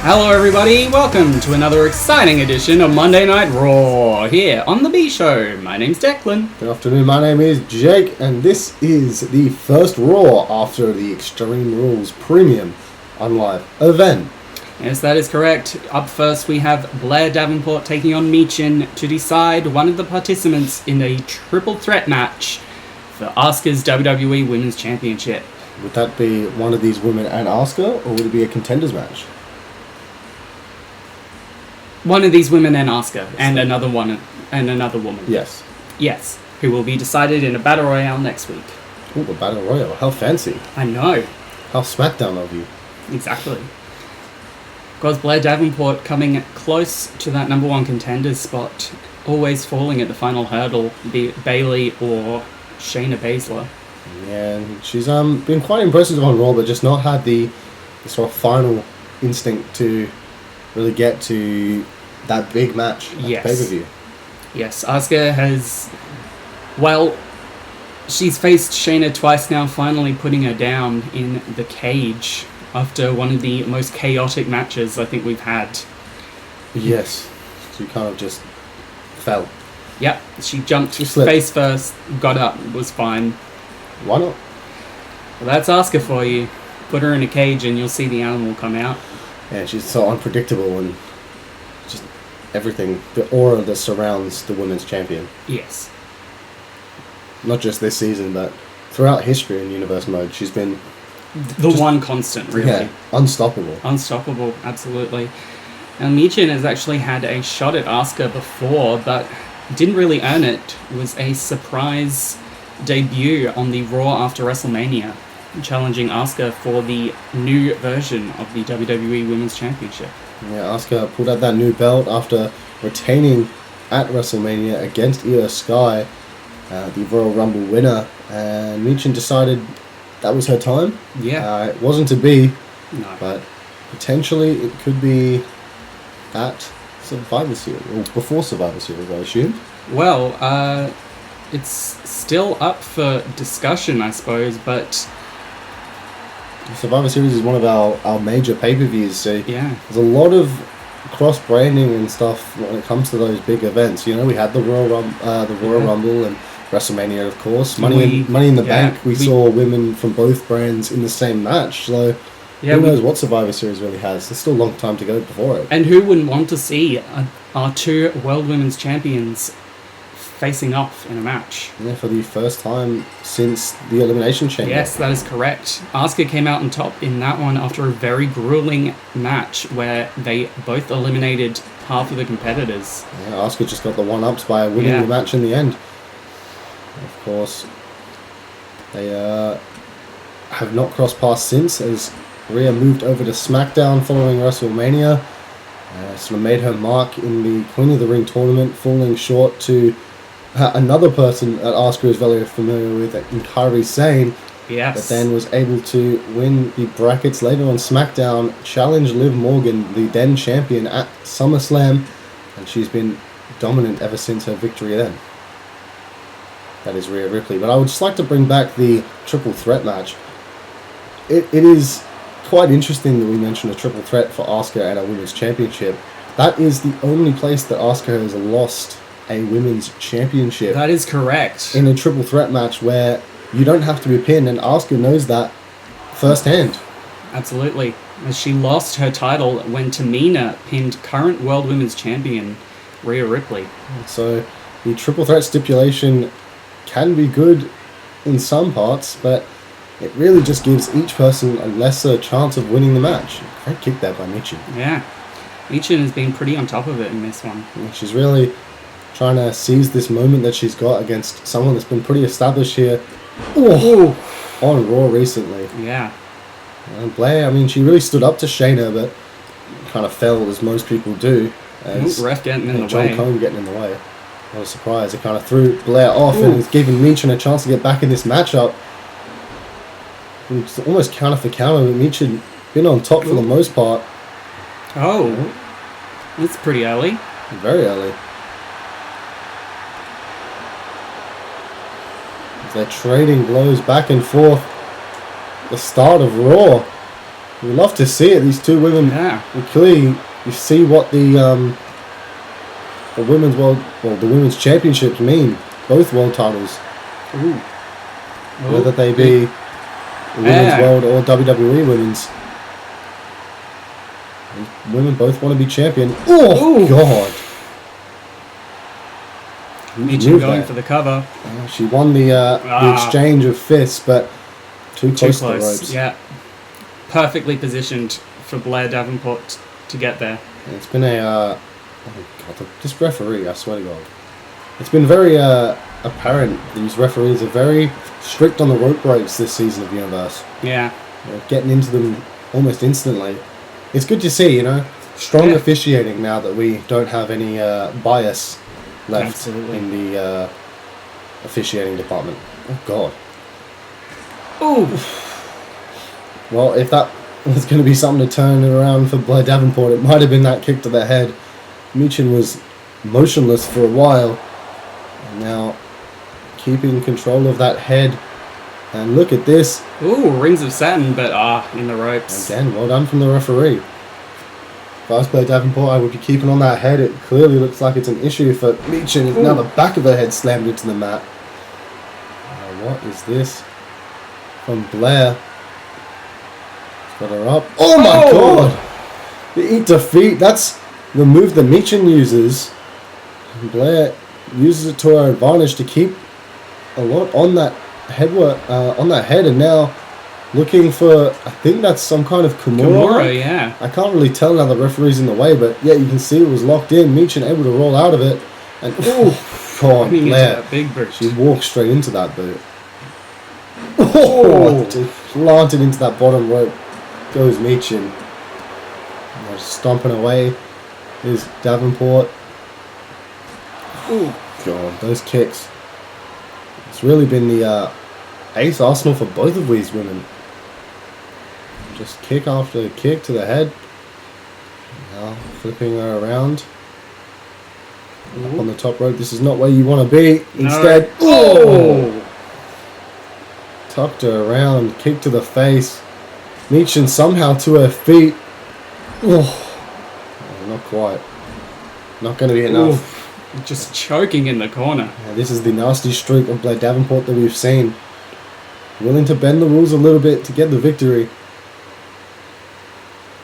Hello everybody, welcome to another exciting edition of Monday Night Raw here on The B Show. My name's Declan. Good afternoon, my name is Jake, and this is the first Raw after the Extreme Rules Premium Unlive event. Yes, that is correct. Up first we have Blair Davenport taking on Michin to decide one of the participants in a triple threat match for Asuka's WWE Women's Championship. Would that be one of these women and Asuka, or would it be a contenders match? One of these women and Asuka, and another woman. Yes. Yes, who will be decided in a Battle Royale next week. Ooh, a Battle Royale. How fancy. I know. How SmackDown of you. Exactly. Because Blair Davenport coming close to that number one contender spot, always falling at the final hurdle, be it Bayley or Shayna Baszler. Yeah, and she's been quite impressive on Raw, but just not had the sort of final instinct to really get to that big match at the pay-per-view. Yes, Asuka has... Well, she's faced Shayna twice now, finally putting her down in the cage after one of the most chaotic matches I think we've had. Yes. She kind of just fell. Yep, she jumped face first, got up, was fine. Why not? Well, that's Asuka for you. Put her in a cage and you'll see the animal come out. Yeah, she's so unpredictable and just everything, the aura that surrounds the women's champion. Yes. Not just this season, but throughout history in Universe Mode, she's been... one constant, really. Yeah, unstoppable. Unstoppable, absolutely. Now, Michin has actually had a shot at Asuka before, but didn't really earn it. It was a surprise debut on the Raw after WrestleMania, challenging Asuka for the new version of the WWE Women's Championship. Yeah, Asuka pulled out that new belt after retaining at WrestleMania against Io Sky, the Royal Rumble winner, and Michin decided that was her time. Yeah. It wasn't to be, No. but potentially it could be at Survivor Series, or before Survivor Series, I assume. Well, it's still up for discussion, I suppose, but... Survivor Series is one of our major pay-per-views, so yeah, there's a lot of cross-branding and stuff when it comes to those big events. You know, we had the Royal Rumble and WrestleMania, of course. Money in the Bank, we saw women from both brands in the same match, so who knows what Survivor Series really has. There's still a long time to go before it. And who wouldn't want to see our two World Women's Champions facing off in a match? Yeah, for the first time since the Elimination Chamber. Yes, that is correct. Asuka came out on top in that one after a very grueling match where they both eliminated half of the competitors. Yeah, Asuka just got the one-ups by winning the match in the end. Of course, they have not crossed paths since, as Rhea moved over to SmackDown following WrestleMania. Sort of made her mark in the Queen of the Ring tournament, falling short to another person that Asuka is very familiar with, Kairi Sane. Yes. But then was able to win the brackets later on SmackDown, challenge Liv Morgan, the then champion, at SummerSlam, and she's been dominant ever since her victory then. That is Rhea Ripley. But I would just like to bring back the triple threat match. It is quite interesting that we mentioned a triple threat for Asuka and a women's championship. That is the only place that Asuka has lost a women's championship. That is correct. In a triple threat match where you don't have to be pinned, and Asuka knows that firsthand. Absolutely. As she lost her title when Tamina pinned current World Women's Champion Rhea Ripley. So the triple threat stipulation can be good in some parts, but it really just gives each person a lesser chance of winning the match. Great kick there by Michin. Yeah. Michin has been pretty on top of it in this one. She's really trying to seize this moment that she's got against someone that's been pretty established here on Raw recently. Yeah. And Blair, I mean, she really stood up to Shayna, but kind of fell, as most people do. Ref getting in the way. John Cone getting in the way. Not a surprise. It kind of threw Blair off and it's giving Michin a chance to get back in this matchup. It's almost counter for counter, but Michin been on top for the most part. Oh. That's pretty early. Very early. They're trading blows back and forth. The start of Raw. We love to see it. These two women, Yeah. clearly you see what the women's the women's championships mean. Both world titles, Ooh. whether they be women's world or WWE women's. Women both want to be champion. Oh, God. Michin going for the cover. She won the exchange of fists, but too close to the ropes. Yeah. Perfectly positioned for Blair Davenport to get there. And it's been oh God, this referee, I swear to God. It's been very apparent these referees are very strict on the rope breaks this season of Universe. Yeah. Getting into them almost instantly. It's good to see, strong officiating now that we don't have any bias left in the officiating department. Oh, God. Oh. Well, if that was going to be something to turn it around for Blair Davenport, it might have been that kick to the head. Michin was motionless for a while, and now keeping control of that head. And look at this. Ooh, rings of satin, but in the ropes. Again, well done from the referee. If I was Blair Davenport, I would be keeping on that head. It clearly looks like it's an issue for Michin. Now the back of her head slammed into the mat. What is this? From Blair. Got her up. Oh my God! The eat defeat. That's the move that Michin uses. And Blair uses it to her advantage to keep a lot on that head, and now looking for, I think that's some kind of Kimura. Yeah. I can't really tell now the referee's in the way, but yeah, you can see it was locked in. Michin able to roll out of it, and God, Blair. Big boot. She walked straight into that boot. Just planted into that bottom rope. Goes Michin. Now just stomping away is Davenport. Oh God, those kicks. It's really been the ace arsenal for both of these women. Just kick after kick to the head. Now flipping her around. Up on the top rope. This is not where you want to be. Instead, tucked her around, kick to the face. Michin somehow to her feet. Not quite. Not going to be enough. Just choking in the corner. Yeah, this is the nasty streak of Blair Davenport that we've seen. Willing to bend the rules a little bit to get the victory.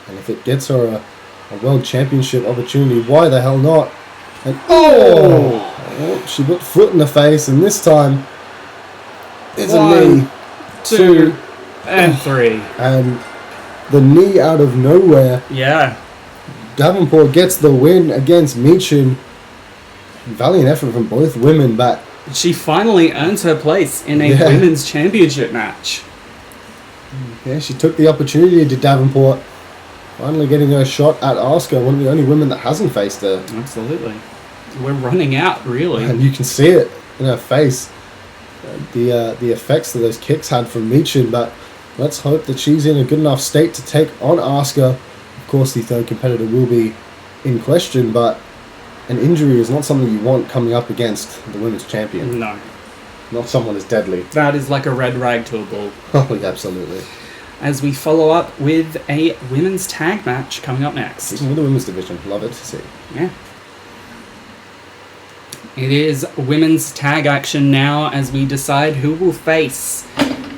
And if it gets her a world championship opportunity, why the hell not? And she put foot in the face, and this time it's a knee. 2 and 3. And the knee out of nowhere. Yeah. Davenport gets the win against Michin. Valiant effort from both women, but she finally earns her place in a women's championship match. Yeah, she took the opportunity to Davenport. Finally getting her shot at Asuka, one of the only women that hasn't faced her. Absolutely. We're running out, really. And you can see it in her face. The effects that those kicks had from Michin, but let's hope that she's in a good enough state to take on Asuka. Of course, the third competitor will be in question, but an injury is not something you want coming up against the women's champion. No. Not someone as deadly. That is like a red rag to a bull. Oh, absolutely. As we follow up with a women's tag match coming up next. Even with the women's division. Love it to see. Yeah. It is women's tag action now as we decide who will face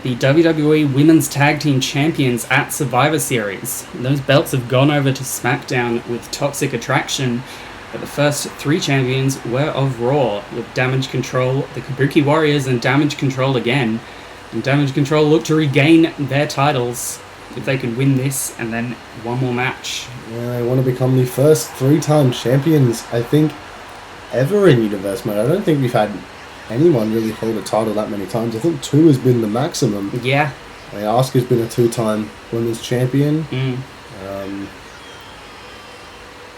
the WWE Women's Tag Team Champions at Survivor Series. Those belts have gone over to SmackDown with Toxic Attraction, but the first 3 champions were of Raw, with Damage Control, the Kabuki Warriors, and Damage Control again. And Damage Control look to regain their titles if they could win this and then one more match. Yeah, they want to become the first 3-time champions, I think, ever in Universe Mode. I don't think we've had anyone really hold a title that many times. I think 2 has been the maximum. Yeah. Asuka's been a 2-time women's champion.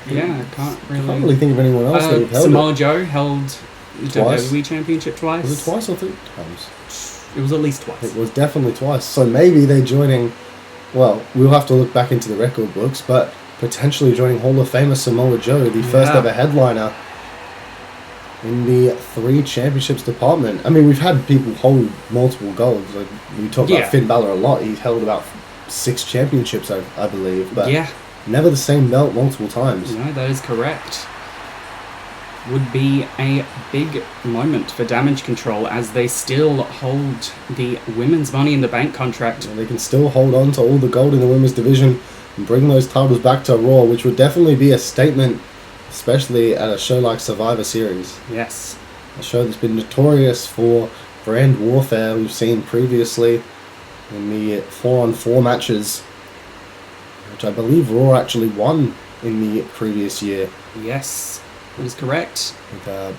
Yeah, I can't really think of anyone else that held Samoa it. Joe held the WWE Championship twice. Was it twice or 3 times? It was at least twice. It was definitely twice. So maybe they're joining, well, we'll have to look back into the record books, but potentially joining Hall of Famer Samoa Joe, the first ever headliner in the 3 championships department. I mean, we've had people hold multiple golds. Like, we talk about Finn Balor a lot. He's held about 6 championships, I believe, but Yeah, never the same belt multiple times. no, that is correct. Would be a big moment for Damage Control as they still hold the women's Money in the Bank contract. And they can still hold on to all the gold in the women's division and bring those titles back to Raw, which would definitely be a statement, especially at a show like Survivor Series. Yes. A show that's been notorious for brand warfare we've seen previously in the 4-on-4 matches, which I believe Raw actually won in the previous year. Yes, that is correct. With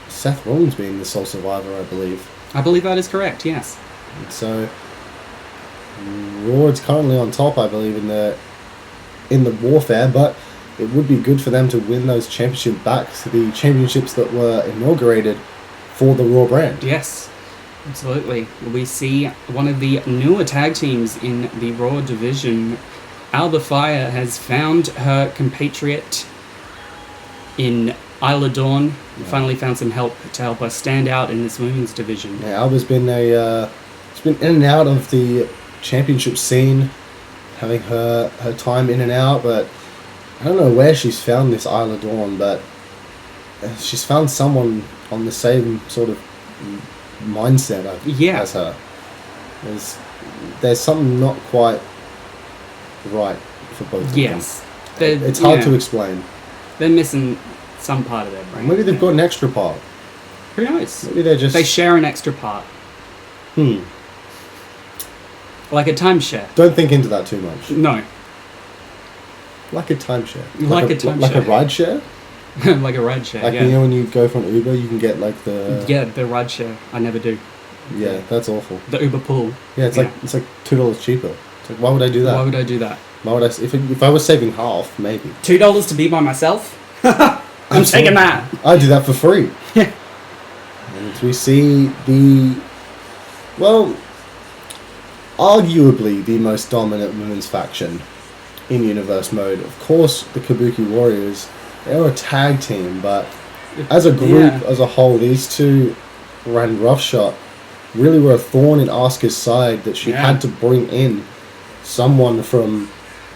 Seth Rollins being the sole survivor, I believe. I believe that is correct, yes. And so Raw is currently on top, I believe, in the warfare, but it would be good for them to win those championships back, the championships that were inaugurated for the Raw brand. Yes, absolutely. We see one of the newer tag teams in the Raw division. Alba Fire has found her compatriot in Isla Dawn. Finally found some help to help her stand out in this women's division. Yeah, Alba's been she's been in and out of the championship scene, having her time in and out, but I don't know where she's found this Isla Dawn, but she's found someone on the same sort of mindset as her. There's something not quite right for both of them. Yes. It's hard to explain. They're missing some part of their brain. Maybe they've got an extra part. Who knows? Maybe they share an extra part. Like a timeshare. Don't think into that too much. No. Like a timeshare. Like a timeshare. Like a ride share? Like a ride share, like, yeah. you know when you go for an Uber, you can get like the... Yeah, the ride share. I never do. Yeah, that's awful. The Uber pool. Yeah, it's like $2 cheaper. It's like, why would I do that? Why would I do that? Why would I... If I was saving half, maybe. $2 to be by myself? I'm taking that. I do that for free. Yeah. And we see the... Well, arguably the most dominant women's faction in Universe Mode. Of course, the Kabuki Warriors, they are a tag team, but as a group, as a whole, these two ran roughshod. Really were a thorn in Asuka's side that she had to bring in someone from,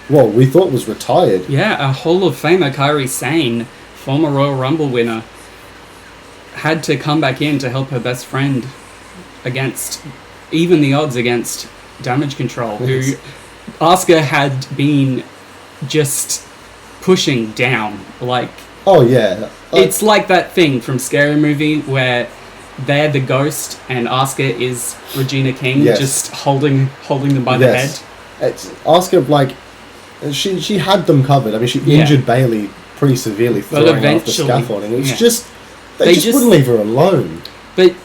well, we thought was retired. Yeah, a Hall of Famer, Kairi Sane, former Royal Rumble winner, had to come back in to help her best friend against, even the odds against Damage Control, who Asuka had been just pushing down. Like, oh yeah, it's like that thing from Scary Movie where they're the ghost and Asuka is Regina King, just holding them by the head. It's Asuka, like, she had them covered. I mean, she injured Bayley pretty severely throwing off the scaffolding. It was just they just wouldn't leave her alone. But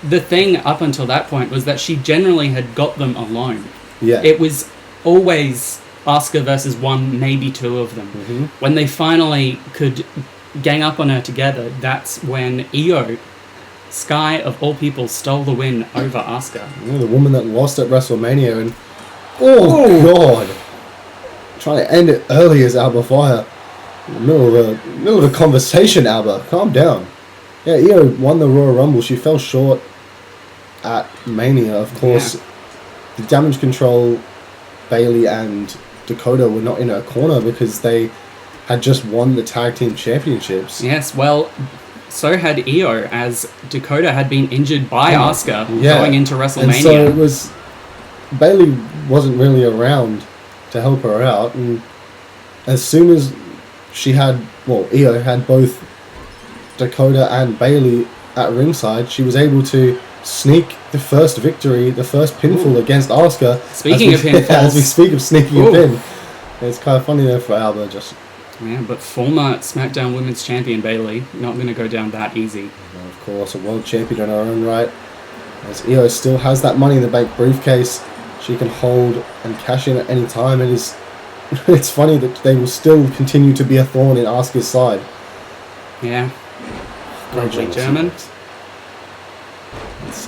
the thing up until that point was that she generally had got them alone. Yeah, it was always Asuka versus one, maybe two of them. Mm-hmm. When they finally could gang up on her together, that's when Io, Sky of all people, stole the win over Asuka. Yeah, the woman that lost at WrestleMania, and God, trying to end it early as Alba Fire. In the middle of a conversation, Alba, calm down. Yeah, Io won the Royal Rumble. She fell short at Mania, of course. The Damage Control, Bayley and Dakota were not in her corner because they had just won the tag team championships. Yes, well, so had Io, as Dakota had been injured by Asuka going into WrestleMania. And so it was... Bayley wasn't really around to help her out, and as soon as she had... Well, Io had both Dakota and Bayley at ringside, she was able to sneak the first victory, the first pinfall against Asuka. Speaking of pinfalls... As we speak of sneaking a pin. It's kind of funny there for Alba, just... Yeah, but former SmackDown Women's Champion Bayley, not going to go down that easy. And of course, a world champion in her own right. As Io still has that Money in the Bank briefcase, she can hold and cash in at any time. It's funny that they will still continue to be a thorn in Asuka's side. Yeah. Lovely German. It's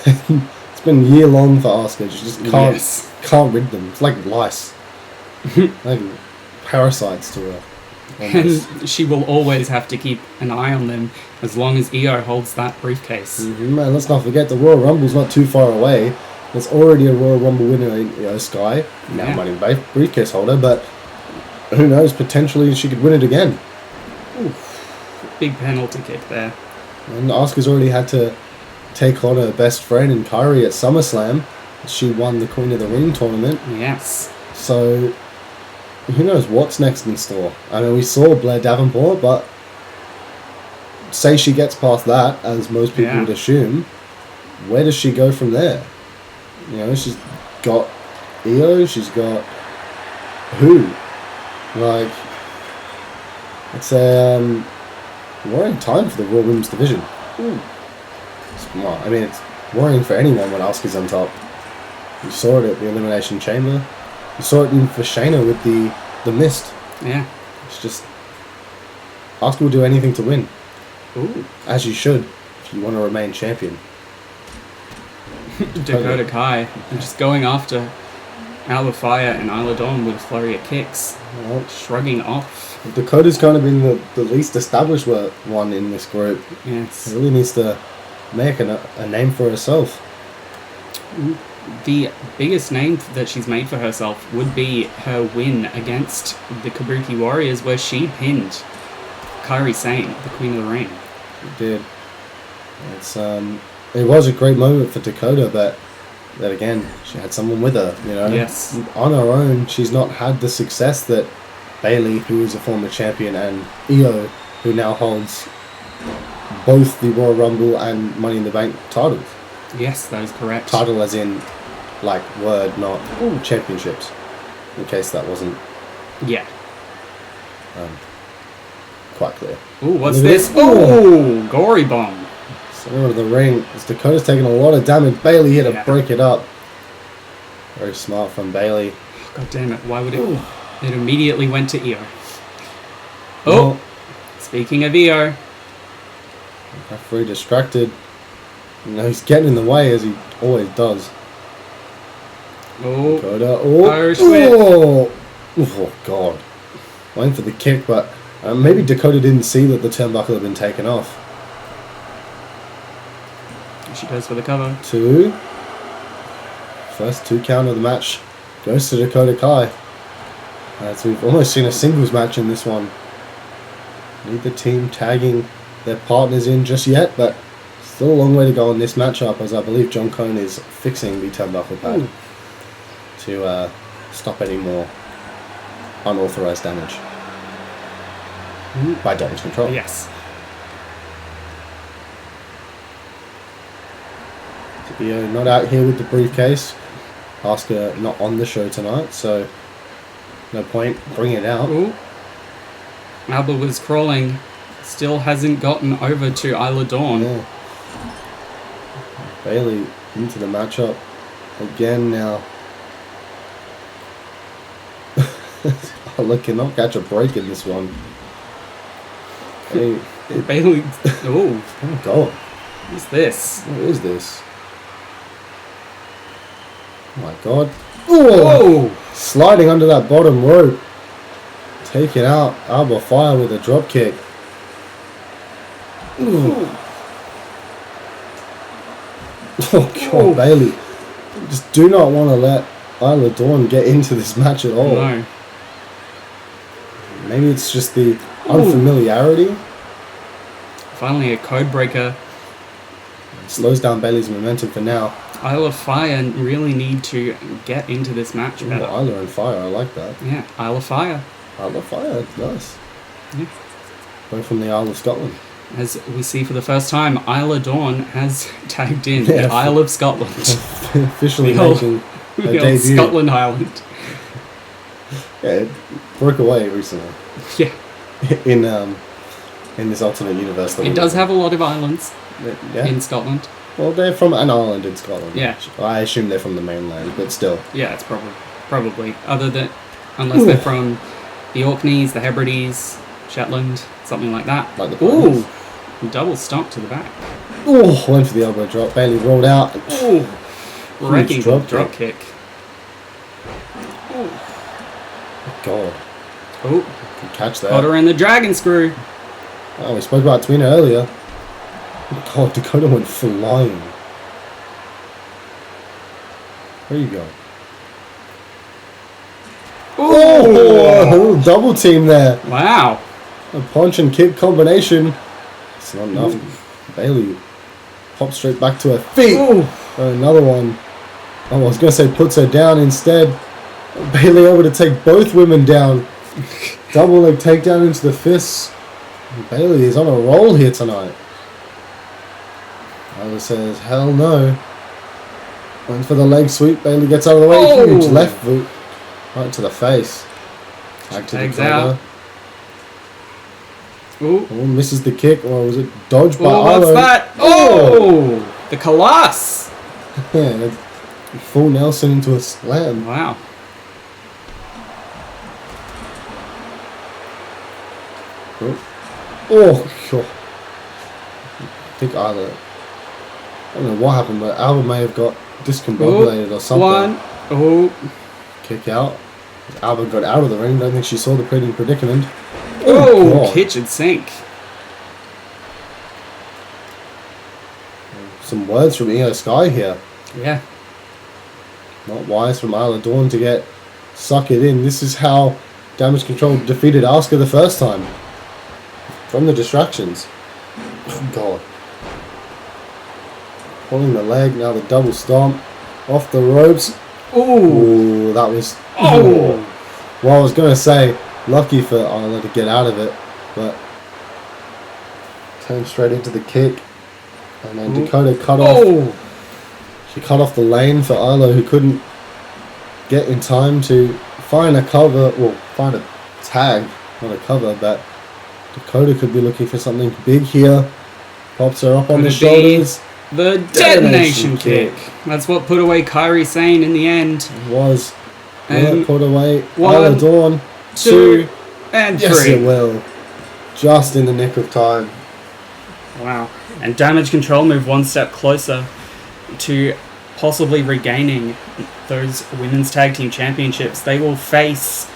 it's been year long for Asuka. She just can't rid them. It's like lice. Like parasites to her. Almost. And she will always have to keep an eye on them as long as Io holds that briefcase. Man, let's not forget the Royal Rumble's not too far away. There's already a Royal Rumble winner in Sky, now Yeah. Money in the Bank briefcase holder, but who knows? Potentially she could win it again. Big penalty kick there. And Asuka's already had to take on her best friend in Kairi at SummerSlam. She won the Queen of the Ring tournament. Yes. So, who knows what's next in store? I mean, we saw Blair Davenport, but say she gets past that, as most people would assume, where does she go from there? You know, she's got Io, she's got who? Like, it's a worrying time for the Raw Women's division. Well, I mean, it's worrying for anyone when Asuka's on top. You saw it at the Elimination Chamber. You saw it even for Shayna with the Mist. Yeah. It's just... Asuka will do anything to win. Ooh. As you should, if you want to remain champion. Dakota Kai just going after Alba Fire and Isla Dawn with a flurry of kicks. Well, Shrugging off. Dakota's kind of been the least established one in this group. Yes. She really needs to make a name for herself. The biggest name that she's made for herself would be her win against the Kabuki Warriors, where she pinned Kairi Sane, the Queen of the Ring. She did. It's it was a great moment for Dakota, but then again, she had someone with her, you know. Yes. On her own, she's not had the success that Bayley, who is a former champion, and Io, who now holds both the Royal Rumble and Money in the Bank titles. Yes, that is correct. Title as in, like, word, not championships. In case that wasn't Yeah. quite clear. Ooh, what's Look at this? this. Ooh. Ooh, gory bomb. Center of the ring. As Dakota's taking a lot of damage. Bayley here to break it up. Very smart from Bayley. God damn it, why would it... It immediately went to Io. Oh! Well, Speaking of Io. referee distracted. You know, he's getting in the way as he always does. Oh, Dakota. Oh, Irish whip. Oh, God. Waiting for the kick, but maybe Dakota didn't see that the turnbuckle had been taken off. She goes for the cover. First 2 count of the match goes to Dakota Kai. So we've almost seen a singles match in this one. Neither team tagging their partners in just yet, but still a long way to go in this matchup, as I believe John Cone is fixing the turnbuckle pad to stop any more unauthorized damage by damage control. Yes. Io not out here with the briefcase. Asuka not on the show tonight, so no point bringing it out. Ooh. Alba was crawling. Still hasn't gotten over to Isla Dawn. Yeah. Bayley into the matchup again now. Alba cannot catch a break in this one. Hey, Bailey. Oh, oh God. what's this? What is this? Oh my God. Oh! Whoa! Sliding under that bottom rope. Taking out Alba Fire with a drop kick. Ooh. Oh God, Ooh. Bayley. Just do not want to let Isla Dawn get into this match at all. No. Maybe it's just the unfamiliarity. Finally, a code breaker. It slows down Bayley's momentum for now. Isle of Fire really need to get into this match Ooh, better. Isla and Fire, I like that. Yeah, Isle of Fire. Isla Fire, it's nice. Yeah. Both from the Isle of Scotland. As we see for the first time, Isla Dawn has tagged in Yeah. the Isle of Scotland. Officially The old- making a The old debut. Scotland Island. Yeah, it broke away recently Yeah, in this alternate universe. That it we does live have a lot of islands in. Yeah. in Scotland. Well, they're from an island in Scotland. Yeah. I assume they're from the mainland, but still. Yeah, it's probably other than unless they're from the Orkneys, the Hebrides, Shetland, something like that. Like the Ooh, Pirates. double stomp to the back. Oh, went for the elbow drop. Bayley rolled out. Ooh, wrecking drop drop kick. God, Oh, could catch got that. her in the dragon screw. Oh, we spoke about Tweener earlier. God, Dakota went flying. Where you go? Oh! Oh, double team there. Wow. A punch and kick combination. It's not enough. Bailey pops straight back to her feet. Ooh. Another one. Oh, I was going to say puts her down instead. Bailey able to take both women down. Double leg takedown into the fists. Bailey is on a roll here tonight. Isla says, hell no. Went for the leg sweep. Bailey gets out of the way. Oh. Huge left boot. Right to the face. Back to Tags the corner. out. Ooh. Oh, misses the kick. Or was it dodged by Oh, what's Isla? that? Oh! The Colossus! Yeah, full Nelson into a slam. Wow. Oh, God. I think Isla, I don't know what happened, but Alba may have got discombobulated or something. One. Oh. Kick out. Alba got out of the ring. Don't think she saw the predicament. Oh, God. kitchen sink. Some words from Io Sky here. Yeah. Not wise from Isla Dawn to get suck it in. This is how Damage Control defeated Asuka the first time. From the distractions. Oh, God. Pulling the leg, now the double stomp. Off the ropes. Ooh. Ooh, that was... Oh. Well, I was going to say, lucky for Isla to get out of it, but... Turned straight into the kick. And then Dakota cut off... Oh. She cut off the lane for Isla, who couldn't get in time to find a cover, well, find a tag, not a cover, but Dakota could be looking for something big here. Pops her up on the shoulders. The detonation kick. That's what put away Kairi Sane in the end. It was. Will And it put away one, Isla Dawn? 2, and Yes, 3. it will. Just in the nick of time. Wow. And Damage Control move one step closer to possibly regaining those women's tag team championships. They will face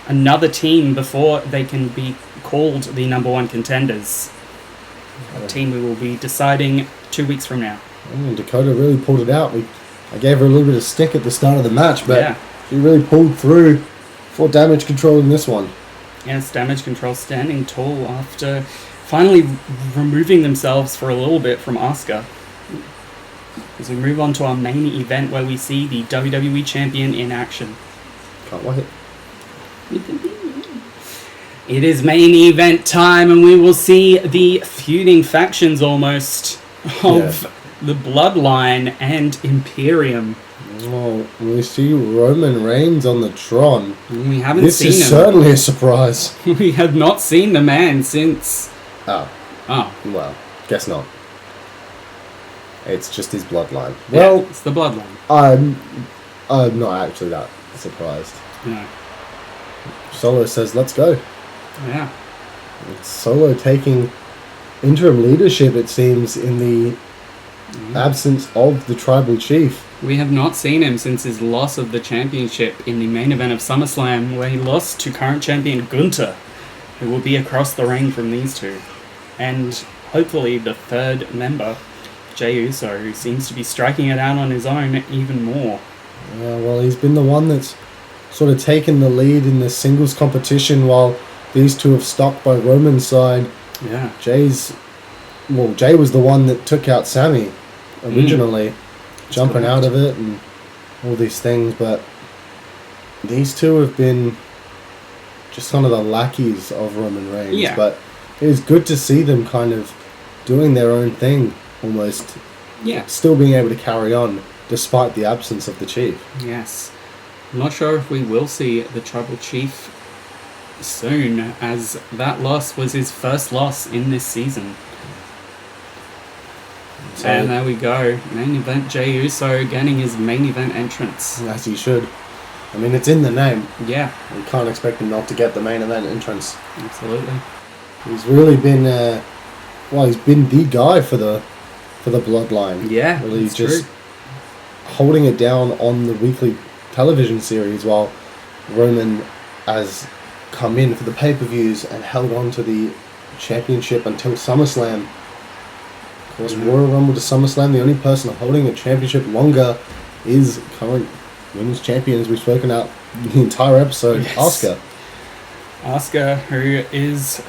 another team before they can be called the number one contenders. A team we will be deciding 2 weeks from now. And Dakota really pulled it out. I gave her a little bit of stick at the start of the match, but Yeah. she really pulled through for Damage Control in this one. Yes, Damage Control standing tall after finally removing themselves for a little bit from Asuka. As we move on to our main event where we see the WWE Champion in action. Can't wait. It is main event time, and we will see the feuding factions almost of the Bloodline and Imperium. Oh, we see Roman Reigns on the Tron. We haven't This seen is him. certainly a surprise. We have not seen the man since... Oh, Oh, well, guess not. It's just his bloodline. yeah, Well, it's the Bloodline. I'm not actually that surprised. No. Solo says, let's go. Yeah. It's Solo taking interim leadership, it seems, in the absence of the tribal chief. We have not seen him since his loss of the championship in the main event of SummerSlam, where he lost to current champion Gunther, who will be across the ring from these two. And hopefully the third member, Jey Uso, who seems to be striking it out on his own even more. Well, he's been the one that's sort of taken the lead in the singles competition while these two have stuck by Roman's side. Yeah. Jey was the one that took out Sammy originally, jumping out of it and all these things, but these two have been just kind of the lackeys of Roman Reigns. Yeah. But it is good to see them kind of doing their own thing, almost. Yeah. Still being able to carry on despite the absence of the chief. Yes. I'm not sure if we will see the Tribal Chief soon, as that loss was his first loss in this season. So, And there we go. Main event, Jey Uso getting his main event entrance. as he should. I mean, it's in the name. Yeah, We can't expect him not to get the main event entrance. absolutely. He's really been, he's been the guy for the Bloodline. Yeah, Really it's just true. holding it down on the weekly television series while Roman has come in for the pay-per-views and held on to the championship until SummerSlam. Of course, Royal Rumble to SummerSlam, the only person holding a championship longer is current women's champion, as we've spoken out the entire episode, Yes. Asuka. Asuka, who is,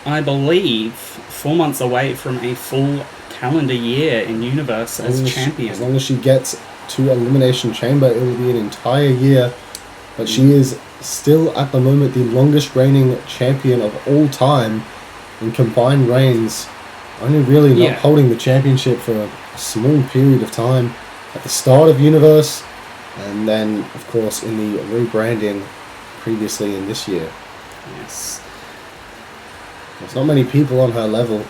I believe, 4 months away from a full calendar year in Universe as champion. As long as she gets to Elimination Chamber, it will be an entire year. But she is still, at the moment, the longest reigning champion of all time in combined reigns. Only really not holding the championship for a small period of time at the start of Universe, and then, of course, in the rebranding previously in this year. Yes. There's not many people on her level.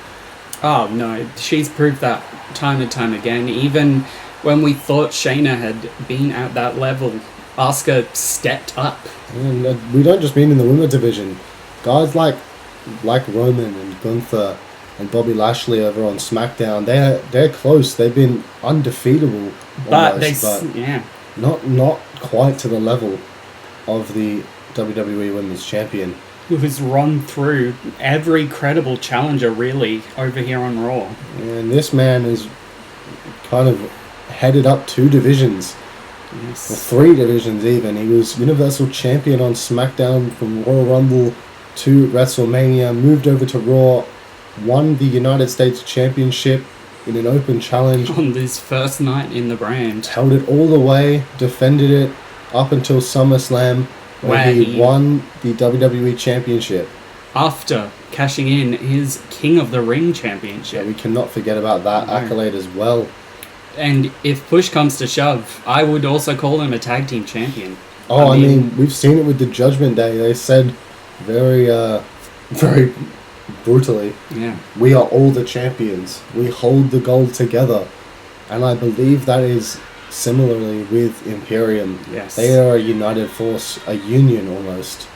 Oh, no. She's proved that time and time again. Even when we thought Shayna had been at that level, Asuka stepped up. And we don't just mean in the women's division. Guys like Roman and Gunther and Bobby Lashley over on SmackDown, they're close. They've been undefeatable, almost, but not quite to the level of the WWE Women's Champion, who has run through every credible challenger, really, over here on Raw. And this man is kind of headed up 2 divisions. Yes. Or 3 divisions even. He was Universal Champion on SmackDown from Royal Rumble to WrestleMania, moved over to Raw, won the United States Championship in an open challenge. On this first night in the brand. Held it all the way, defended it up until SummerSlam, where he won the WWE Championship. After cashing in his King of the Ring Championship. Yeah, we cannot forget about that accolade as well. And if push comes to shove, I would also call him a tag team champion. Oh, I mean, we've seen it with the Judgment Day. They said very brutally, we are all the champions. We hold the gold together. And I believe that is similarly with Imperium. Yes. They are a united force, a union almost.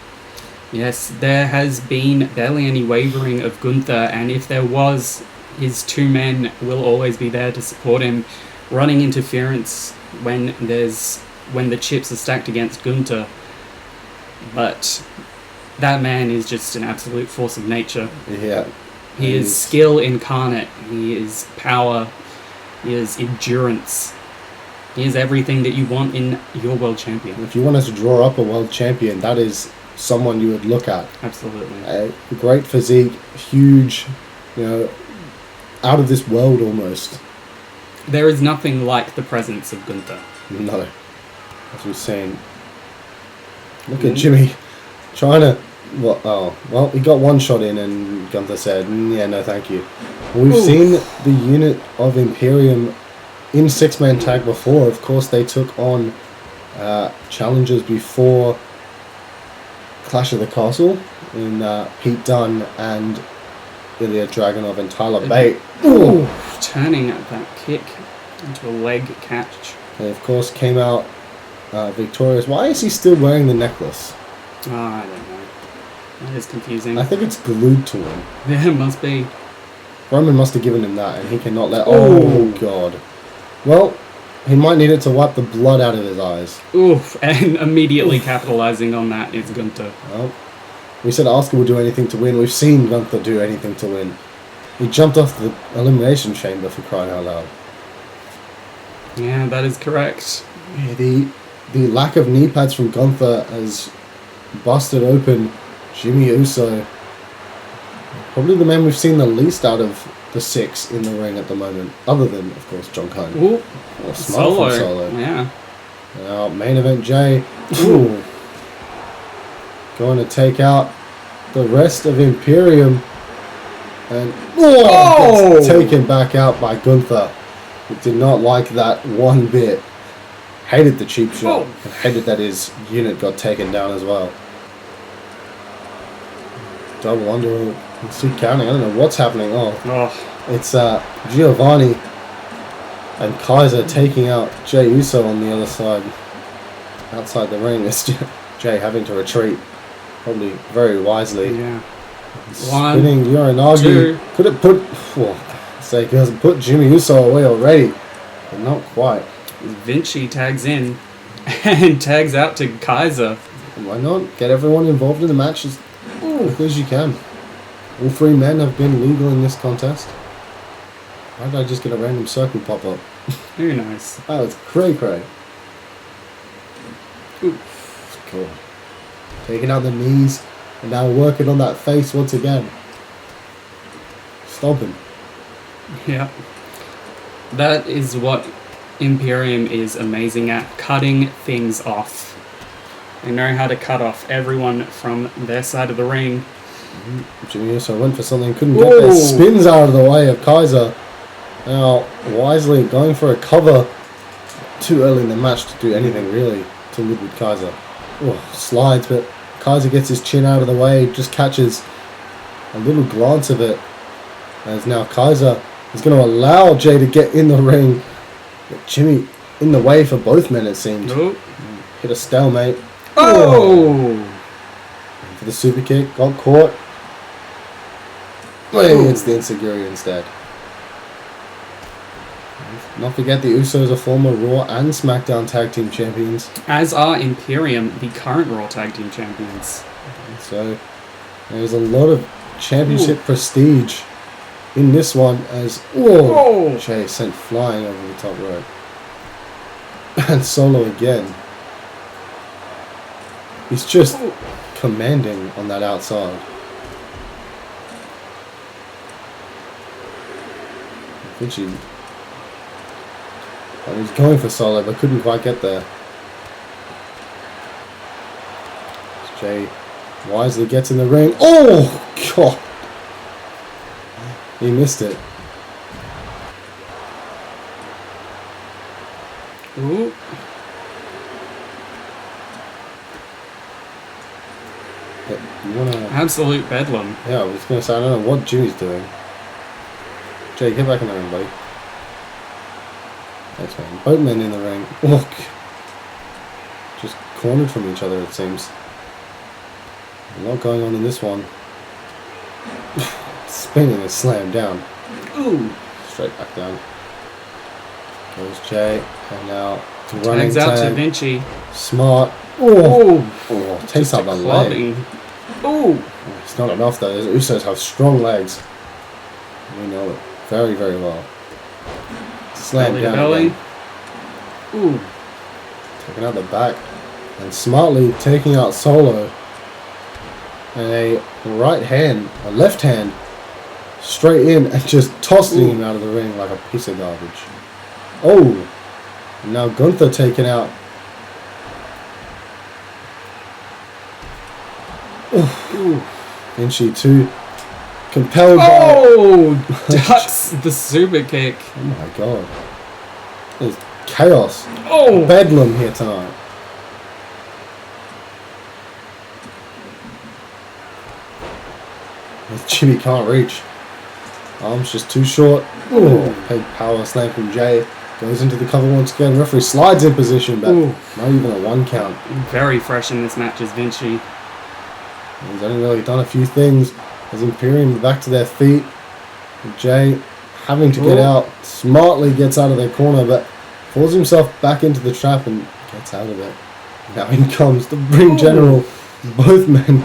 Yes, there has been barely any wavering of Gunther, and if there was, his 2 men will always be there to support him, running interference when the chips are stacked against Gunther. But that man is just an absolute force of nature. Yeah. He is skill incarnate. He is power. He is endurance. He is everything that you want in your world champion. If you want us to draw up a world champion, that is someone you would look at. Absolutely. A great physique, huge, out of this world almost. There is nothing like the presence of Gunther. No. As we've seen. Look at Jimmy trying to... Well, he got one shot in and Gunther said, yeah, no thank you. We've seen the unit of Imperium in 6-man tag before. Of course, they took on challengers before Clash of the Castle in Pete Dunne and Ilya Dragunov and Tyler Bate. Ooh, turning that kick into a leg catch. They, of course, came out victorious. Why is he still wearing the necklace? Oh, I don't know. That is confusing. I think it's glued to him. Yeah, it must be. Roman must have given him that, and he cannot let... Oh, God. Well, he might need it to wipe the blood out of his eyes. Oof, and immediately capitalizing on that is Gunther. Well, we said Asuka would do anything to win. We've seen Gunther do anything to win. He jumped off the Elimination Chamber, for crying out loud. Yeah, that is correct. Yeah, the lack of knee pads from Gunther has busted open Jimmy Uso. Probably the man we've seen the least out of the 6 in the ring at the moment, other than, of course, John Cone. Ooh, Solo. Yeah. Now, main event Jay. Ooh. Going to take out the rest of Imperium. And gets taken back out by Gunther. He did not like that one bit. Hated the cheap shot. And hated that his unit got taken down as well. Double under. Let's keep counting. I don't know what's happening. It's Giovanni and Kaiser taking out Jey Uso on the other side. Outside the ring. It's Jay having to retreat. Probably very wisely. Yeah. Spinning Uranagi. Could have put... He hasn't put Jimmy Uso away already. But not quite. Vinci tags in and tags out to Kaiser. Why not? Get everyone involved in the match as quickly as you can. All 3 men have been legal in this contest. Why did I just get a random circle pop up? Who knows? Oh, it's cray-cray. Ooh. Cool. Taking out the knees and now working on that face once again. Stomping. Yeah. That is what Imperium is amazing at, cutting things off. They know how to cut off everyone from their side of the ring. Jimmy also went for something, couldn't get there. Spins out of the way of Kaiser. Now, wisely going for a cover. Too early in the match to do anything really to live with Kaiser. Oh, slides, but Kaiser gets his chin out of the way, just catches a little glance of it. As now Kaiser is going to allow Jay to get in the ring. But Jimmy in the way for both men, it seemed. Oh. Hit a stalemate. Oh! For the super kick, got caught. It's the Insecurity instead. Not forget the Usos are former Raw and SmackDown Tag Team Champions. As are Imperium, the current Raw Tag Team Champions. So there's a lot of championship prestige in this one as Jay sent flying over the top rope. And Solo again. He's just commanding on that outside. Vinci. He's going for Solo, but couldn't quite get there. Jay wisely gets in the ring. Oh, God. He missed it. Ooh. You wanna... Absolute bedlam. Yeah, I was going to say, I don't know what Jimmy's doing. Jay, get back in the ring, buddy. Thanks, man. Both men in the ring. Look. Just cornered from each other, it seems. A lot going on in this one. Spinning a slam down. Ooh. Straight back down. Goes Jay. And now running Tags out to tag. Vinci. Smart. Oh. Takes out the leg. Ooh. It's not enough though. The Usos have strong legs. We know it very, very well. Slam Belly down belly. again. Ooh. Taking out the back. And smartly taking out Solo. And a right hand, a left hand, straight in and just tossing him out of the ring like a piece of garbage. Oh! And now Gunther taken out. Ooh. Vinci too compelled by... ducks the super kick. Oh my God. There's chaos. Oh! Bedlam here tonight. Jimmy can't reach. Arms just too short. Big power slam from Jay. Goes into the cover once again. Referee slides in position, but not even a 1 count. Very fresh in this match is Vinci. He's only really done a few things. As Imperium back to their feet. Jay having to get out. Smartly gets out of their corner, but falls himself back into the trap and gets out of it. Now in comes the ring general. Both men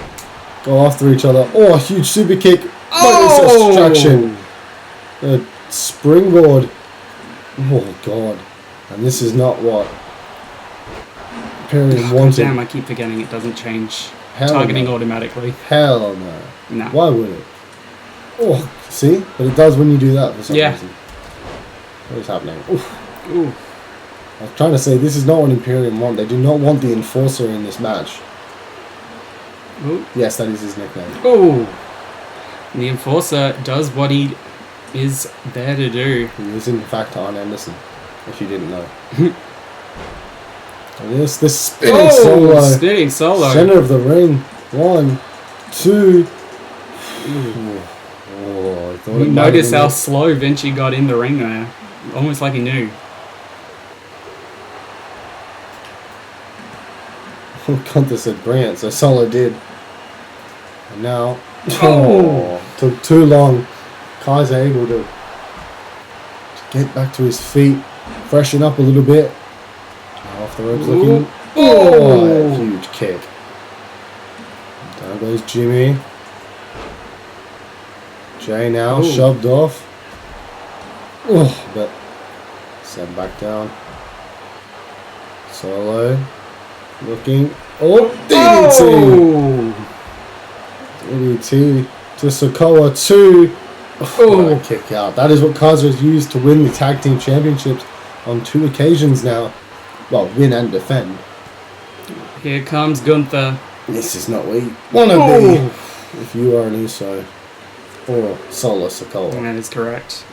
go after each other. Oh, a huge super kick. Oh! Distraction. A springboard. Oh, God. And this is not what Imperium wanted. Damn, I keep forgetting it doesn't change targeting automatically. Hell no. No. Why would it? Oh, see? But it does when you do that for some reason. What is happening? Ooh. I was trying to say, this is not what Imperium want. They do not want the Enforcer in this match. Ooh. Yes, that is his nickname. Oh. The Enforcer does what he is there to do. He is in fact Arn Anderson, if you didn't know. And this spinning solo. Spinning solo. Center of the ring. 1, 2. Oh, I thought you notice how slow Vinci got in the ring there. Almost like he knew. Gunther said brilliant, so Solo did. And now, took too long. Kaiser able to get back to his feet, freshen up a little bit. Now off the ropes looking. Oh, huge kick. Down goes Jimmy. Jay now shoved off. But sent back down. Solo. Looking. Oh, DDT! DDT to Sokoa 2. Oh, kick out. That is what Kaiser has used to win the tag team championships on 2 occasions now. Well, win and defend. Here comes Gunther. This is not what you want to be if you are an Uso or Solo Sokoa. That is correct.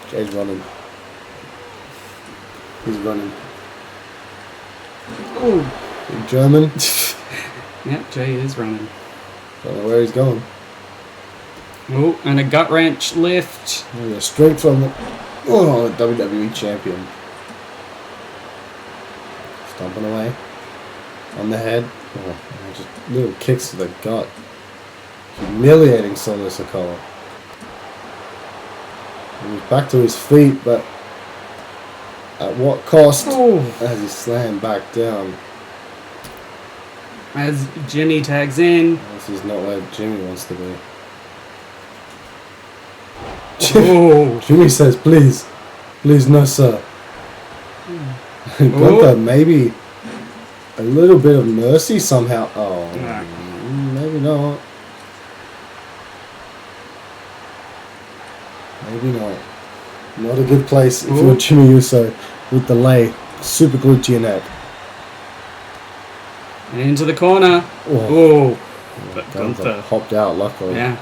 Jay's running. He's running. Oh, Big German. yep, Jay is running. Don't know where he's going. Oh, and a gut wrench lift. Straight from the WWE Champion. Stomping away. On the head. Oh, just little kicks to the gut. Humiliating Solo Sokoa. He's back to his feet, but at what cost? As he slammed back down. As Jimmy tags in. This is not where Jimmy wants to be. Jimmy says, please. Please, no, sir. Gunther, maybe a little bit of mercy somehow. Oh, maybe not. Maybe not. Not a good place if you're Jimmy Uso with the lay. Super glued to your neck. And into the corner. But Gunther hopped out, luckily. Yeah.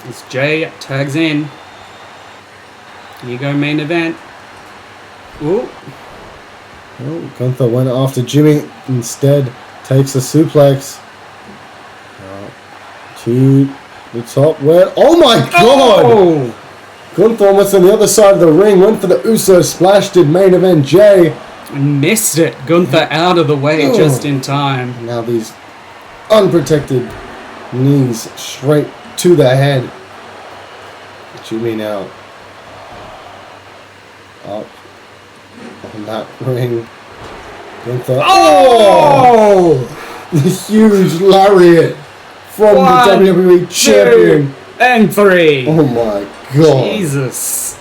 As Jay tags in. Here you go, main event. Oh, Gunther went after Jimmy. Instead, takes a suplex. To the top where... Oh my god! Gunther almost on the other side of the ring. Went for the Uso splash. Did main event Jay. Missed it. Gunther out of the way just in time. Now these unprotected knees straight to the head. Jimmy now up on that ring. Gunther. The huge lariat from the WWE Champion. 2, and 3. Oh my god. Jesus.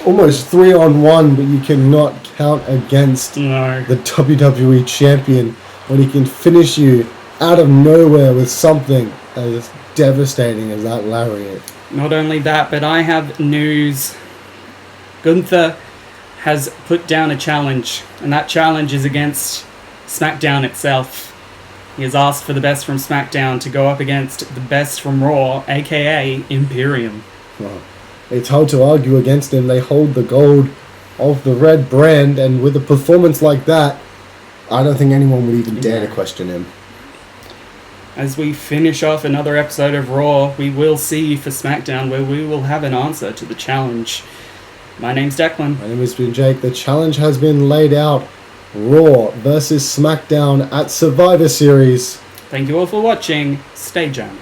Almost 3-on-1, but you cannot count against No. the WWE Champion when he can finish you out of nowhere with something as devastating as that lariat. Not only that, but I have news. Gunther has put down a challenge, and that challenge is against SmackDown itself. He has asked for the best from SmackDown to go up against the best from Raw, aka Imperium. Well, it's hard to argue against him. They hold the gold of the red brand, and with a performance like that, I don't think anyone would even dare to question him. As we finish off another episode of Raw, we will see you for SmackDown, where we will have an answer to the challenge. My name's Declan. My name has been Jake. The challenge has been laid out. Raw versus SmackDown at Survivor Series. Thank you all for watching. Stay jamming.